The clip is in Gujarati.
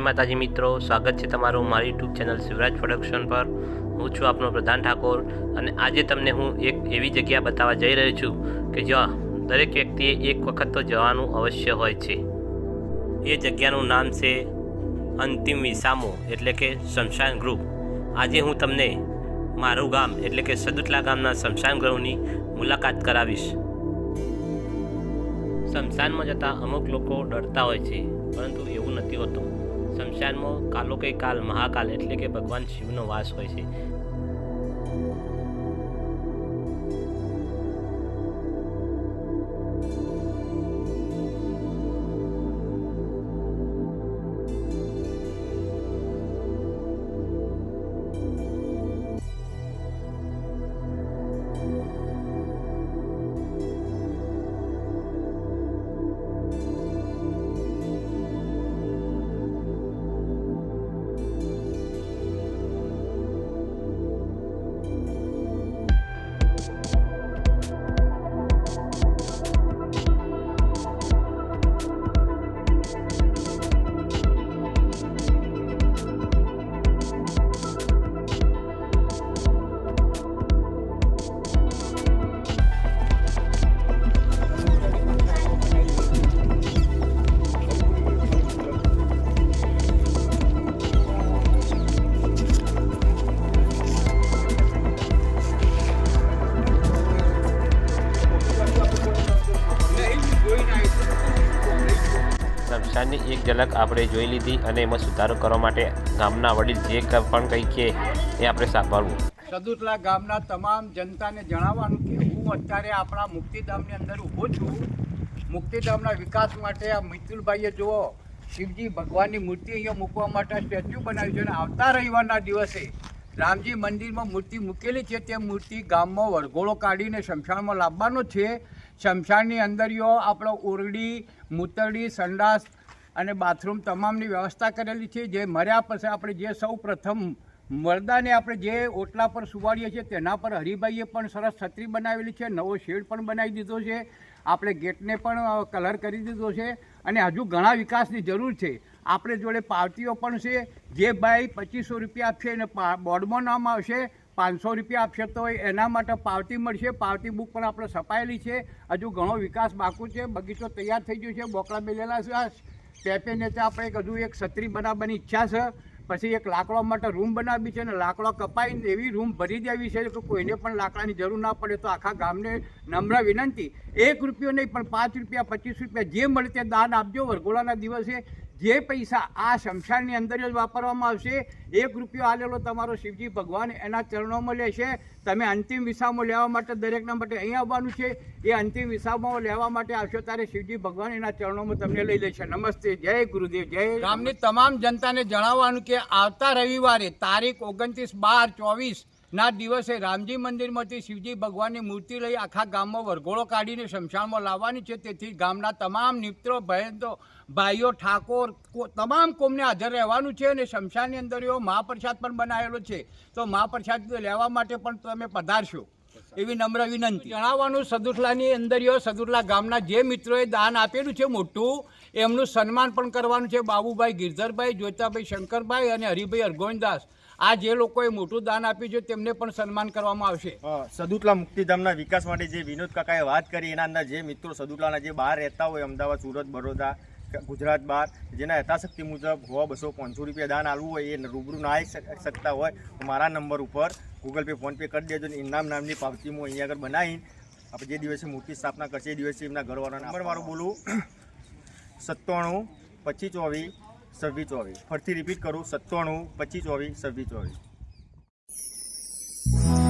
માતાજી મિત્રો, સ્વાગત છે તમારું મારી યુટ્યુબ ચેનલ શિવરાજ પ્રોડક્શન પર। હું છું આપનો પ્રધાન ઠાકોર અને આજે તમને હું એક એવી જગ્યા બતાવવા જઈ રહ્યો છું કે જ્યાં દરેક વ્યક્તિએ એક વખત તો જવાનું અવશ્ય હોય છે। એ જગ્યાનું નામ છે અંતિમ વિસામો એટલે કે શમશાન ગૃહ। આજે હું તમને મારું ગામ એટલે કે સદુતલા ગામના શમશાન ગૃહની મુલાકાત કરાવીશ। શમશાનમાં જતાં અમુક લોકો ડરતા હોય છે, પરંતુ એવું નથી હોતું। શમશાનમાં કાલો કે કાલ મહાકાલ એટલે કે ભગવાન શિવનો વાસ હોય છે। શમશાનની એક ઝલક આપણે જોઈ લીધી અને એમાં સુધારો કરવા માટે ગામના વડીલ જે પણ કંઈ કહે એ આપણે સાંભળવું। સદુતલા ગામના તમામ જનતાને જણાવવાનું કે હું અત્યારે આપણા મુક્તિધામની અંદર ઊભો છું। મુક્તિધામના વિકાસ માટે આ મિતુલભાઈએ જુઓ શિવજી ભગવાનની મૂર્તિ અહીંયા મૂકવા માટે સ્ટેચ્યુ બનાવ્યું છે અને આવતા રવિવારના દિવસે રામજી મંદિરમાં મૂર્તિ મૂકેલી છે તે મૂર્તિ ગામમાં વરઘોડો કાઢીને શમશાનમાં લાવવાનો છે। શમશાનની અંદરયો આપણો ઓરડી, મૂતરડી, સંડાસ અને બાથરૂમ તમામની વ્યવસ્થા કરેલી છે। જે મર્યા પછી આપણે જે સૌ પ્રથમ મરદાને આપણે જે ઓટલા પર સુવાડીએ છીએ તેના પર હરિભાઈએ પણ સરસ છત્રી બનાવેલી છે, નવો શેડ પણ બનાવી દીધો છે, આપણે ગેટને પણ કલર કરી દીધો છે અને હજુ ઘણા વિકાસની જરૂર છે। આપણે જોડે પાવતીઓ પણ છે। જે ભાઈ 2500 રૂપિયા આપશે અને બોર્ડમાં નામ આવશે, 500 રૂપિયા આપશે તો એના માટે પાવતી મળશે। પાવતી બુક પણ આપણે છપાયેલી છે। હજુ ઘણો વિકાસ બાકી છે। બગીચો તૈયાર થઈ ગયો છે, બોકડા મેલેલા છે। પેપે નેતા આપણે હજુ એક છત્રી બનાવવાની ઈચ્છા છે। પછી એક લાકડા માટે રૂમ બનાવવી છે અને લાકડા કપાઈને એવી રૂમ ભરી દેવી છે કે કોઈને પણ લાકડાની જરૂર ના પડે। તો આખા ગામને નમ્ર વિનંતી, 1 રૂપિયો નહીં પણ 5 રૂપિયા, 25 રૂપિયા જે મળે તે દાન આપજો। વરઘોડાના દિવસે જે પૈસા આ શમશાનની અંદર જ વાપરવામાં આવશે। 1 રૂપિયો આલેલો તમારો શિવજી ભગવાન એના ચરણોમાં લેશે। તમે અંતિમ વિસામો લેવા માટે દરેકના માટે અહીં આવવાનું છે। એ અંતિમ વિસામો લેવા માટે આવશો ત્યારે શિવજી ભગવાન એના ચરણોમાં તમને લઈ લેશે। નમસ્તે, જય ગુરુદેવ, જય। ગામની તમામ જનતાને જણાવવાનું કે આવતા રવિવારે તારીખ 29/12/24 ના દિવસે રામજી મંદિરમાંથી શિવજી ભગવાનની મૂર્તિ લઈ આખા ગામમાં વરઘોડો કાઢીને શમશાનમાં લાવવાની છે। તેથી ગામના તમામ મિત્રો, ભાઈઓ, ઠાકોર તમામ કોમને હાજર રહેવાનું છે અને શમશાનની અંદર એવો મહાપ્રસાદ પણ બનાવેલો છે, તો મહાપ્રસાદ લેવા માટે પણ તમે પધારશો એવી નમ્ર વિનંતી। જણાવવાનું સદુતલાની અંદર સદુતલા ગામના જે મિત્રોએ દાન આપેલું છે મોટું, એમનું સન્માન પણ કરવાનું છે। બાબુભાઈ ગિરધરભાઈ, જોતાભાઈ શંકરભાઈ અને હરિભાઈ અરગોવિંદાસ, આ જે લોકોએ મોટું દાન આપ્યું છે તેમને પણ સન્માન કરવામાં આવશે। સદુતલા મુક્તિધામના વિકાસ માટે જે વિનોદ કાકાએ વાત કરી એના અંદર જે મિત્રો સદુતલાના જે બહાર રહેતા હોય, અમદાવાદ, સુરત, બરોડા, ગુજરાત બહાર, જેના યથાશક્તિ મુજબ 100, 200, 500 રૂપિયા દાન આપવું હોય, એ રૂબરૂ ના આવી શકતા હોય તો મારા નંબર ઉપર ગૂગલ પે, ફોન પે કરી દેજો। ઇનામ નામની પાવતી હું અહીંયા આગળ બનાવીને આપણે જે દિવસે મૂર્તિ સ્થાપના કરશે એ દિવસે એમના ઘરવાળાના નંબર મારો બોલું 97 25 24 26 24। ફરીથી રિપીટ કરું 97 25 24 26 24।